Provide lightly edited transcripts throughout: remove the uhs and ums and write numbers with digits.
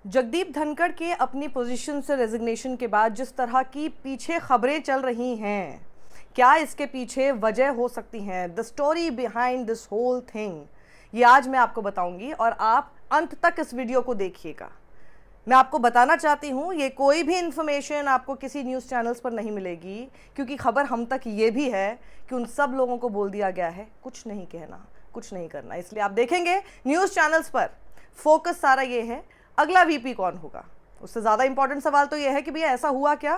जगदीप धनखड़ के अपनी पोजीशन से रेजिग्नेशन के बाद जिस तरह की पीछे खबरें चल रही हैं, क्या इसके पीछे वजह हो सकती हैं? The story behind this whole thing, ये आज मैं आपको बताऊंगी और आप अंत तक इस वीडियो को देखिएगा। मैं आपको बताना चाहती हूँ, ये कोई भी इंफॉर्मेशन आपको किसी न्यूज़ चैनल्स पर नहीं मिलेगी, क्योंकि खबर हम तक ये भी है कि उन सब लोगों को बोल दिया गया है कुछ नहीं कहना, कुछ नहीं करना। इसलिए आप देखेंगे न्यूज़ चैनल्स पर फोकस सारा ये है अगला वीपी कौन होगा। उससे ज़्यादा इंपॉर्टेंट सवाल तो ये है कि भैया ऐसा हुआ क्या।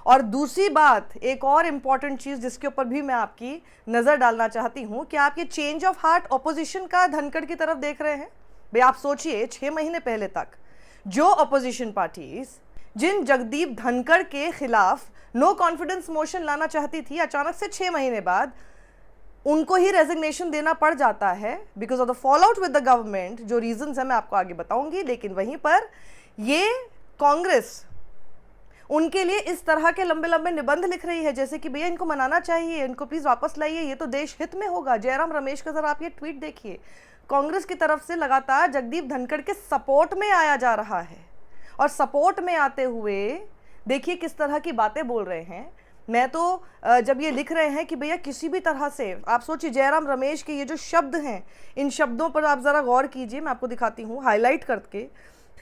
और दूसरी बात, एक और इम्पॉर्टेंट चीज़ जिसके ऊपर भी मैं आपकी नज़र डालना चाहती हूँ कि आप ये चेंज ऑफ हार्ट ऑपोजिशन का धनखड़ की तरफ देख रहे हैं। भाई आप सोचिए, 6 महीने पहले तक जो अपोजिशन पार्टीज जिन जगदीप धनखड़ के खिलाफ नो कॉन्फिडेंस मोशन लाना चाहती थी, अचानक से 6 महीने बाद उनको ही रेजिग्नेशन देना पड़ जाता है because of the fall out with the government. जो रीजंस है मैं आपको आगे बताऊंगी, लेकिन वहीं पर ये कांग्रेस उनके लिए इस तरह के लंबे लंबे निबंध लिख रही है जैसे कि भैया इनको मनाना चाहिए, इनको प्लीज वापस लाइए, ये तो देश हित में होगा। जयराम रमेश का जरा आप ये ट्वीट देखिए, कांग्रेस की तरफ से लगातार जगदीप धनखड़ के सपोर्ट में आया जा रहा है और सपोर्ट में आते हुए देखिए किस तरह की बातें बोल रहे हैं। मैं तो जब ये लिख रहे हैं कि भैया किसी भी तरह से, आप सोचिए जयराम रमेश के ये जो शब्द हैं, इन शब्दों पर आप ज़रा गौर कीजिए। मैं आपको दिखाती हूँ, हाईलाइट करके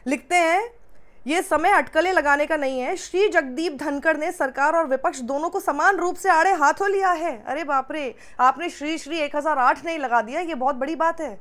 लिखते हैं, ये समय अटकलें लगाने का नहीं है। श्री जगदीप धनखड़ ने सरकार और विपक्ष दोनों को समान रूप से आड़े हाथों लिया है। अरे बाप रे, आपने श्री श्री 1008 नहीं लगा दिया, ये बहुत बड़ी बात है।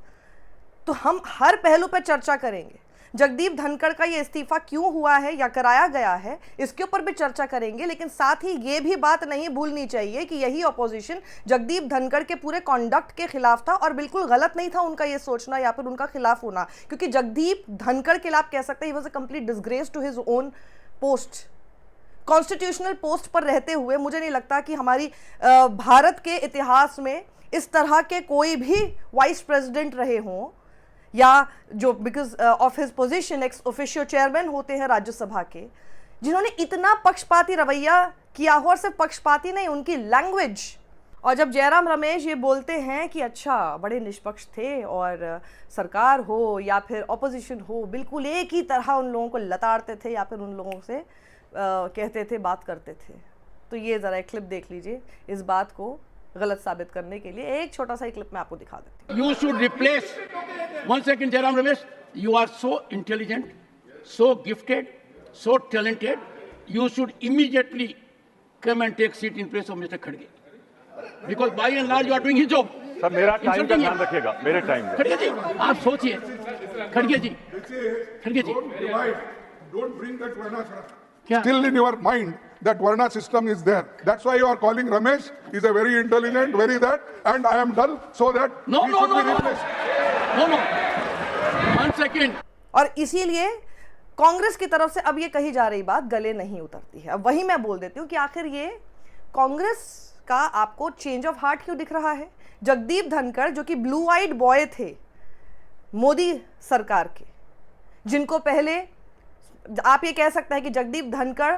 तो हम हर पहलू पर चर्चा करेंगे। जगदीप धनखड़ का ये इस्तीफा क्यों हुआ है या कराया गया है, इसके ऊपर भी चर्चा करेंगे। लेकिन साथ ही ये भी बात नहीं भूलनी चाहिए कि यही ऑपोजिशन जगदीप धनखड़ के पूरे कॉन्डक्ट के खिलाफ था और बिल्कुल गलत नहीं था उनका ये सोचना या फिर उनका खिलाफ होना, क्योंकि जगदीप धनखड़ के खिलाफ कह सकते हैं he was a complete disgrace to his own post. Constitutional post पर रहते हुए मुझे नहीं लगता कि हमारी भारत के इतिहास में इस तरह के कोई भी वाइस प्रेसिडेंट रहे हों या जो because of his position ex officio chairman होते हैं राज्यसभा के, जिन्होंने इतना पक्षपाती रवैया किया हो। और सिर्फ पक्षपाती नहीं, उनकी लैंग्वेज। और जब जयराम रमेश ये बोलते हैं कि अच्छा बड़े निष्पक्ष थे और सरकार हो या फिर ऑपोजिशन हो बिल्कुल एक ही तरह उन लोगों को लताड़ते थे या फिर उन लोगों से कहते थे, बात करते थे, तो ये ज़रा एक क्लिप देख लीजिए इस बात को गलत साबित करने के लिए। एक छोटा सा क्लिप मैं आपको दिखा देती हूँ। You should replace, one second Jairam Ramesh, you are so intelligent, so gifted, so talented, you should immediately come and take seat in place of Mr. Khadge. Because by and large you are doing his job. Sir मेरा time का ध्यान रखिएगा, मेरे time का। खड़गे जी आप सोचिए, खड़गे जी, खड़गे जी, don't bring that Varna क्या? still in your mind that Varna system is there. That's why you are calling Ramesh. He's a very intelligent, very that, and I am dull, so that No, he no, should no, be no, replaced. no, no. One second. और इसीलिए कांग्रेस की तरफ से अब ये कही जा रही बात गले नहीं उतरती है। अब वही मैं बोल देती हूँ कि आखिर ये कांग्रेस का आपको चेंज ऑफ हार्ट क्यों दिख रहा है। जगदीप धनखड़ जो कि ब्लू आइड बॉय थे मोदी सरकार के, जिनको पहले आप ये कह सकते हैं कि जगदीप धनखड़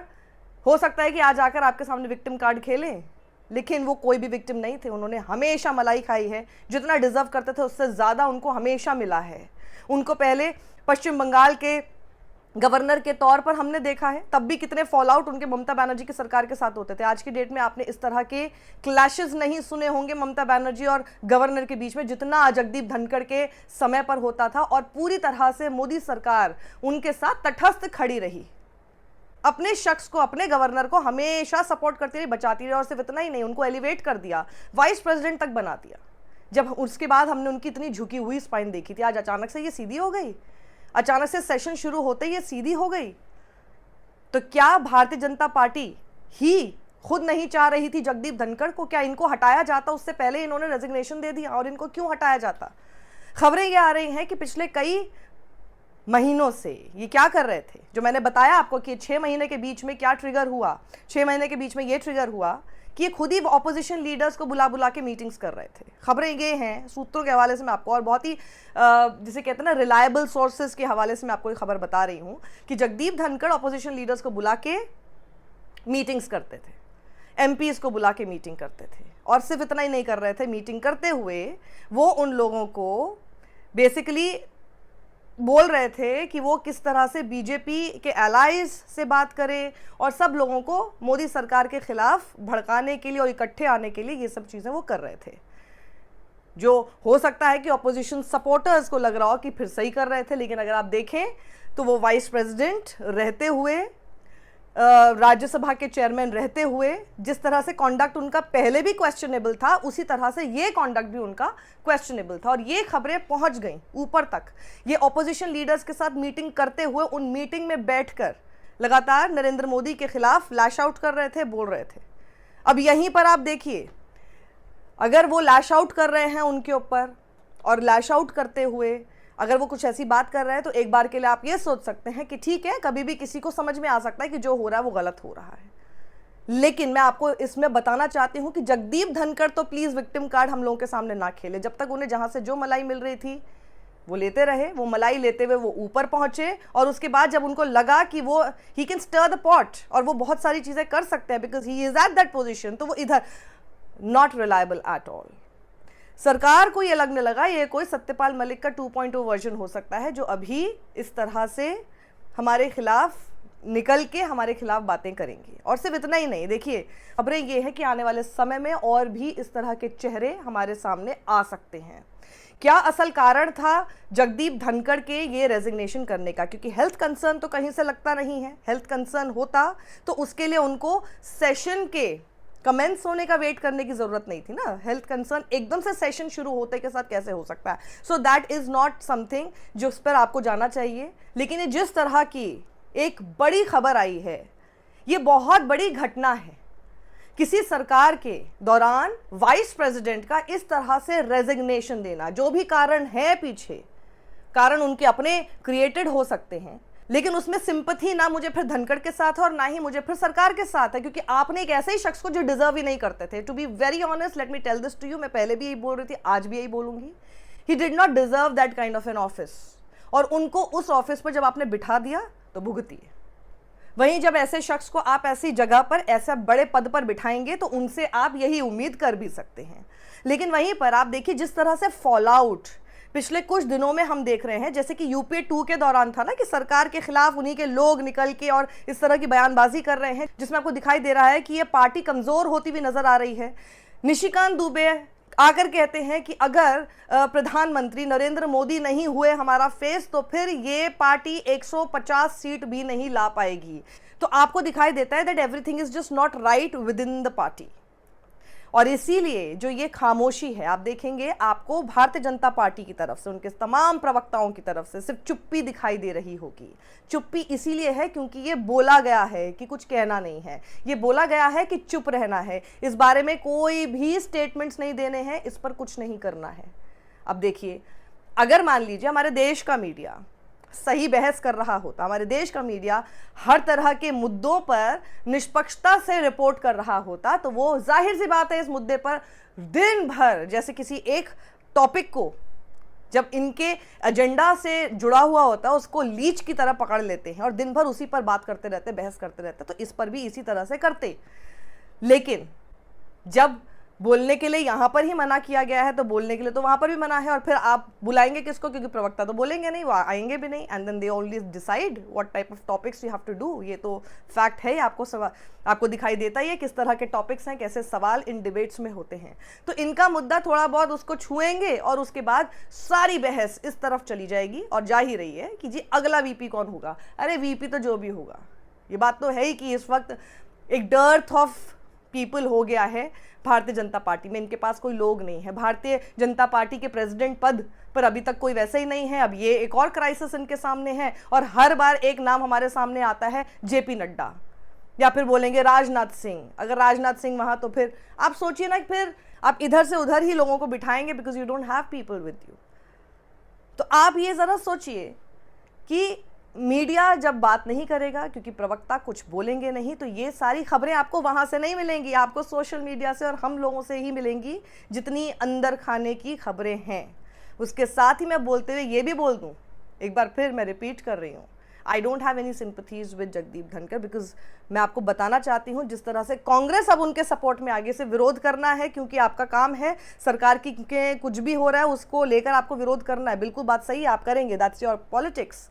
हो सकता है कि आज आकर आपके सामने विक्टिम कार्ड खेलें, लेकिन वो कोई भी विक्टिम नहीं थे। उन्होंने हमेशा मलाई खाई है, जितना डिजर्व करते थे उससे ज़्यादा उनको हमेशा मिला है। उनको पहले पश्चिम बंगाल के गवर्नर के तौर पर हमने देखा है, तब भी कितने फॉल आउट उनके ममता बनर्जी की सरकार के साथ होते थे। आज की डेट में आपने इस तरह के क्लैशेस नहीं सुने होंगे ममता बनर्जी और गवर्नर के बीच में, जितना जगदीप धनखड़ के समय पर होता था। और पूरी तरह से मोदी सरकार उनके साथ तटस्थ खड़ी रही, अपने शख्स को, अपने गवर्नर को हमेशा सपोर्ट करती रही, बचाती रही। और सिर्फ इतना ही नहीं, उनको एलिवेट कर दिया, वाइस प्रेसिडेंट तक बना दिया। जब उसके बाद हमने उनकी इतनी झुकी हुई स्पाइन देखी थी, आज अचानक से ये सीधी हो गई, अचानक से सेशन शुरू होते ही ये सीधी हो गई। तो क्या भारतीय जनता पार्टी ही खुद नहीं चाह रही थी जगदीप धनखड़ को? क्या इनको हटाया जाता उससे पहले इन्होंने रेजिग्नेशन दे दिया? और इनको क्यों हटाया जाता? खबरें ये आ रही हैं कि पिछले कई महीनों से ये क्या कर रहे थे, जो मैंने बताया आपको कि 6 महीने के बीच में क्या ट्रिगर हुआ। 6 महीने के बीच में ये ट्रिगर हुआ कि ये खुद ही ऑपोजिशन लीडर्स को बुला बुला के मीटिंग्स कर रहे थे। खबरें ये हैं, सूत्रों के हवाले से मैं आपको, और बहुत ही जिसे कहते हैं ना रिलायबल सोर्सेज के हवाले से मैं आपको ये खबर बता रही हूँ कि जगदीप धनखड़ ऑपोजिशन लीडर्स को बुला के मीटिंग्स करते थे, एमपीज को बुला के मीटिंग करते थे। और सिर्फ इतना ही नहीं कर रहे थे, मीटिंग करते हुए वो उन लोगों को बेसिकली बोल रहे थे कि वो किस तरह से बीजेपी के एलाइज से बात करें और सब लोगों को मोदी सरकार के खिलाफ भड़काने के लिए और इकट्ठे आने के लिए ये सब चीज़ें वो कर रहे थे, जो हो सकता है कि ऑपोजिशन सपोर्टर्स को लग रहा हो कि फिर सही कर रहे थे। लेकिन अगर आप देखें तो वो वाइस प्रेसिडेंट रहते हुए, राज्यसभा के चेयरमैन रहते हुए, जिस तरह से कॉन्डक्ट उनका पहले भी क्वेश्चनेबल था, उसी तरह से ये कॉन्डक्ट भी उनका क्वेश्चनेबल था। और ये खबरें पहुंच गई ऊपर तक। ये ऑपोजिशन लीडर्स के साथ मीटिंग करते हुए उन मीटिंग में बैठकर लगातार नरेंद्र मोदी के खिलाफ लैश आउट कर रहे थे, बोल रहे थे। अब यहीं पर आप देखिए, अगर वो लैश आउट कर रहे हैं उनके ऊपर और लैश आउट करते हुए अगर वो कुछ ऐसी बात कर रहे हैं, तो एक बार के लिए आप ये सोच सकते हैं कि ठीक है, कभी भी किसी को समझ में आ सकता है कि जो हो रहा है वो गलत हो रहा है। लेकिन मैं आपको इसमें बताना चाहती हूं कि जगदीप धनखड़ तो प्लीज विक्टिम कार्ड हम लोगों के सामने ना खेले। जब तक उन्हें जहां से जो मलाई मिल रही थी वो लेते रहे, वो मलाई लेते हुए वो ऊपर पहुंचे, और उसके बाद जब उनको लगा कि वो he can stir the pot और वो बहुत सारी चीजें कर सकते हैं because he is at that position, तो वो इधर नॉट रिलायबल एट ऑल। सरकार को ये लगने लगा ये कोई सत्यपाल मलिक का 2.0 वर्जन हो सकता है, जो अभी इस तरह से हमारे खिलाफ निकल के हमारे खिलाफ बातें करेंगे। और सिर्फ इतना ही नहीं, देखिए खबरें ये है कि आने वाले समय में और भी इस तरह के चेहरे हमारे सामने आ सकते हैं। क्या असल कारण था जगदीप धनखड़ के ये रेजिग्नेशन करने का? क्योंकि हेल्थ कंसर्न तो कहीं से लगता नहीं है। हेल्थ कंसर्न होता तो उसके लिए उनको सेशन के कमेंट्स होने का वेट करने की जरूरत नहीं थी ना। हेल्थ कंसर्न एकदम से सेशन शुरू होते के साथ कैसे हो सकता है? So that is not something जो उस पर आपको जाना चाहिए। लेकिन ये जिस तरह की एक बड़ी खबर आई है, ये बहुत बड़ी घटना है। किसी सरकार के दौरान वाइस प्रेसिडेंट का इस तरह से रेजिग्नेशन देना, जो भी कारण है पीछे, कारण उनके अपने क्रिएटेड हो सकते हैं, लेकिन उसमें सिंपैथी ना मुझे फिर धनखड़ के साथ है और ना ही मुझे फिर सरकार के साथ है, क्योंकि आपने एक ऐसे ही शख्स को जो डिजर्व ही नहीं करते थे। To be very honest, let me tell this to you, मैं पहले भी यही बोल रही थी, आज भी यही बोलूंगी, he did not deserve that kind of an office. और उनको उस ऑफिस पर जब आपने बिठा दिया तो भुगतिए। वहीं जब ऐसे शख्स को आप ऐसी जगह पर ऐसे बड़े पद पर बिठाएंगे तो उनसे आप यही उम्मीद कर भी सकते हैं। लेकिन वहीं पर आप देखिए जिस तरह से फॉल आउट पिछले कुछ दिनों में हम देख रहे हैं, जैसे कि यूपीए 2 के दौरान था ना, कि सरकार के खिलाफ उन्हीं के लोग निकल के और इस तरह की बयानबाजी कर रहे हैं, जिसमें आपको दिखाई दे रहा है कि ये पार्टी कमजोर होती हुई नजर आ रही है। निशिकांत दुबे आकर कहते हैं कि अगर प्रधानमंत्री नरेंद्र मोदी नहीं हुए हमारा फेस, तो फिर ये पार्टी 150 सीट भी नहीं ला पाएगी। तो आपको दिखाई देता है that everything is just not right with in the party. और इसीलिए जो ये खामोशी है, आप देखेंगे आपको भारतीय जनता पार्टी की तरफ से, उनके तमाम प्रवक्ताओं की तरफ से सिर्फ चुप्पी दिखाई दे रही होगी। चुप्पी इसीलिए है क्योंकि ये बोला गया है कि कुछ कहना नहीं है, ये बोला गया है कि चुप रहना है, इस बारे में कोई भी स्टेटमेंट्स नहीं देने हैं, इस पर कुछ नहीं करना है। अब देखिए, अगर मान लीजिए हमारे देश का मीडिया सही बहस कर रहा होता, हमारे देश का मीडिया हर तरह के मुद्दों पर निष्पक्षता से रिपोर्ट कर रहा होता, तो वो जाहिर सी बात है इस मुद्दे पर दिन भर, जैसे किसी एक टॉपिक को जब इनके एजेंडा से जुड़ा हुआ होता है उसको लीच की तरह पकड़ लेते हैं और दिन भर उसी पर बात करते रहते, बहस करते रहते। तो इस पर भी इसी तरह से करते। लेकिन जब बोलने के लिए यहाँ पर ही मना किया गया है तो बोलने के लिए तो वहाँ पर भी मना है। और फिर आप बुलाएंगे किसको? क्योंकि प्रवक्ता तो बोलेंगे नहीं, वो आएंगे भी नहीं। And then they only decide what type of topics you have to do. ये तो फैक्ट है, आपको दिखाई देता ही है किस तरह के टॉपिक्स हैं, कैसे सवाल इन डिबेट्स में होते हैं। तो इनका मुद्दा थोड़ा बहुत उसको छुएंगे और उसके बाद सारी बहस इस तरफ चली जाएगी और जा ही रही है कि जी अगला वीपी कौन होगा। अरे वीपी तो जो भी होगा, ये बात तो है ही कि इस वक्त एक डर्थ ऑफ पीपल हो गया है भारतीय जनता पार्टी में। इनके पास कोई लोग नहीं है। भारतीय जनता पार्टी के प्रेसिडेंट पद पर अभी तक कोई वैसे ही नहीं है। अब ये एक और क्राइसिस इनके सामने है और हर बार एक नाम हमारे सामने आता है, जेपी नड्डा, या फिर बोलेंगे राजनाथ सिंह। अगर राजनाथ सिंह वहां, तो फिर आप सोचिए ना, फिर आप इधर से उधर ही लोगों को बिठाएंगे because you don't have people with you. तो आप ये जरा सोचिए कि मीडिया जब बात नहीं करेगा, क्योंकि प्रवक्ता कुछ बोलेंगे नहीं, तो ये सारी खबरें आपको वहाँ से नहीं मिलेंगी, आपको सोशल मीडिया से और हम लोगों से ही मिलेंगी, जितनी अंदर खाने की खबरें हैं। उसके साथ ही मैं बोलते हुए ये भी बोल दूँ, एक बार फिर मैं रिपीट कर रही हूँ, आई don't have any sympathies with Jagdeep Dhankhar, because मैं आपको बताना चाहती हूँ जिस तरह से कांग्रेस अब उनके सपोर्ट में आगे से विरोध करना है, क्योंकि आपका काम है सरकार की के कुछ भी हो रहा है उसको लेकर आपको विरोध करना है, बिल्कुल बात सही है, आप करेंगे, दैट्स योर पॉलिटिक्स,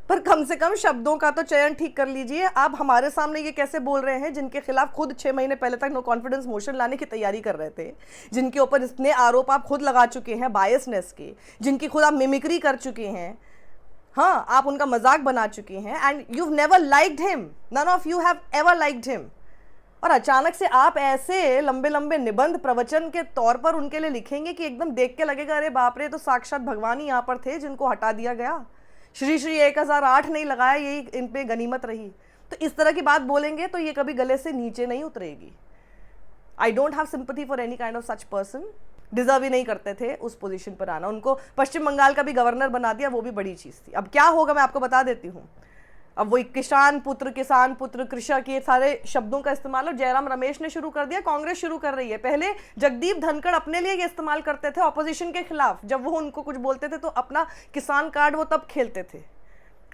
पर कम से कम शब्दों का तो चयन ठीक कर लीजिए। आप हमारे सामने ये कैसे बोल रहे हैं जिनके खिलाफ खुद 6 महीने पहले तक नो कॉन्फिडेंस मोशन लाने की तैयारी कर रहे थे, जिनके ऊपर इतने आरोप आप खुद लगा चुके हैं बायसनेस के, जिनकी खुद आप मिमिक्री कर चुके हैं, हाँ आप उनका मजाक बना चुके हैं, and you never liked him, none of you have ever liked him, और अचानक से आप ऐसे लंबे लंबे निबंध प्रवचन के तौर पर उनके लिए लिखेंगे कि एकदम देख के लगेगा अरे बाप रे, तो साक्षात भगवान ही यहाँ पर थे जिनको हटा दिया गया, श्री श्री 1008 नहीं लगाया, यही इन पे गनीमत रही। तो इस तरह की बात बोलेंगे तो ये कभी गले से नीचे नहीं उतरेगी। I don't have sympathy for any kind of such person, deserve ही नहीं करते थे उस पोजीशन पर आना, उनको पश्चिम बंगाल का भी गवर्नर बना दिया, वो भी बड़ी चीज़ थी। अब क्या होगा मैं आपको बता देती हूँ, अब वो किसान पुत्र कृषक ये सारे शब्दों का इस्तेमाल और जयराम रमेश ने शुरू कर दिया, कांग्रेस शुरू कर रही है। पहले जगदीप धनखड़ अपने लिए ये इस्तेमाल करते थे ऑपोजिशन के खिलाफ, जब वो उनको कुछ बोलते थे तो अपना किसान कार्ड वो तब खेलते थे,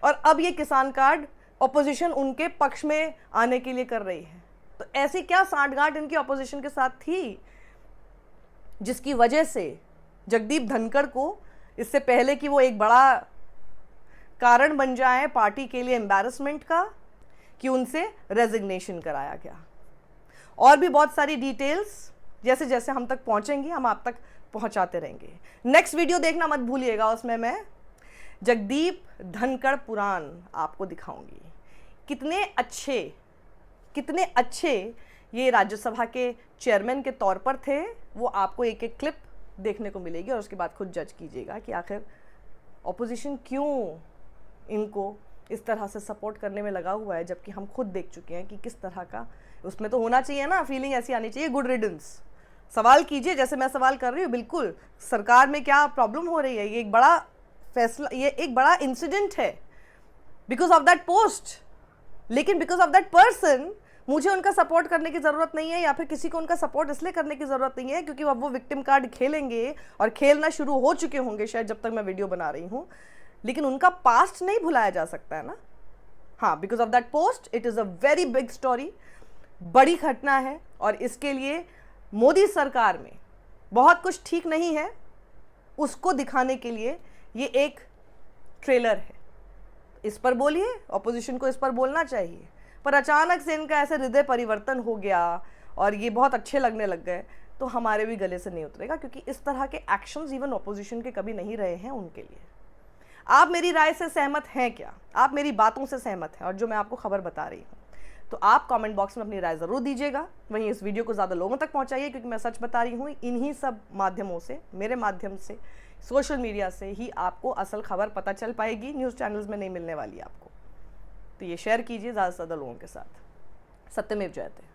और अब ये किसान कार्ड ऑपोजिशन उनके पक्ष में आने के लिए कर रही है। तो ऐसी क्या सांठगांठ इनकी ऑपोजिशन के साथ थी जिसकी वजह से जगदीप धनखड़ को, इससे पहले कि वो एक बड़ा कारण बन जाए पार्टी के लिए एम्बैरसमेंट का, कि उनसे रेजिग्नेशन कराया गया। और भी बहुत सारी डिटेल्स जैसे जैसे हम तक पहुंचेंगी हम आप तक पहुंचाते रहेंगे। नेक्स्ट वीडियो देखना मत भूलिएगा, उसमें मैं जगदीप धनखड़ पुराण आपको दिखाऊंगी। कितने अच्छे ये राज्यसभा के चेयरमैन के तौर पर थे, वो आपको एक एक क्लिप देखने को मिलेगी और उसके बाद खुद जज कीजिएगा कि आखिर ऑपोजिशन क्यों इनको इस तरह से सपोर्ट करने में लगा हुआ है, जबकि हम खुद देख चुके हैं कि किस तरह का उसमें तो होना चाहिए ना, फीलिंग ऐसी आनी चाहिए, गुड रिडंस। सवाल कीजिए जैसे मैं सवाल कर रही हूँ, बिल्कुल सरकार में क्या प्रॉब्लम हो रही है, ये एक बड़ा फैसला, ये एक बड़ा इंसिडेंट है बिकॉज ऑफ दैट पोस्ट, लेकिन बिकॉज ऑफ दैट पर्सन मुझे उनका सपोर्ट करने की ज़रूरत नहीं है, या फिर किसी को उनका सपोर्ट इसलिए करने की ज़रूरत नहीं है क्योंकि अब वो विक्टिम कार्ड खेलेंगे और खेलना शुरू हो चुके होंगे शायद जब तक मैं वीडियो बना रही हूँ, लेकिन उनका पास्ट नहीं भुलाया जा सकता है ना। हाँ, because of that post it is a very big story, बड़ी घटना है, और इसके लिए मोदी सरकार में बहुत कुछ ठीक नहीं है, उसको दिखाने के लिए ये एक ट्रेलर है। इस पर बोलिए, ऑपोजिशन को इस पर बोलना चाहिए, पर अचानक से इनका ऐसे हृदय परिवर्तन हो गया और ये बहुत अच्छे लगने लग गए, तो हमारे भी गले से नहीं उतरेगा, क्योंकि इस तरह के एक्शंस इवन ऑपोजिशन के कभी नहीं रहे हैं उनके लिए। आप मेरी राय से सहमत हैं क्या? आप मेरी बातों से सहमत हैं और जो मैं आपको खबर बता रही हूँ, तो आप कमेंट बॉक्स में अपनी राय ज़रूर दीजिएगा। वहीं इस वीडियो को ज़्यादा लोगों तक पहुँचाइए, क्योंकि मैं सच बता रही हूँ, इन्हीं सब माध्यमों से, मेरे माध्यम से, सोशल मीडिया से ही आपको असल खबर पता चल पाएगी, न्यूज़ चैनल्स में नहीं मिलने वाली आपको। तो ये शेयर कीजिए ज़्यादा से ज़्यादा लोगों के साथ। सत्यमेव जयते।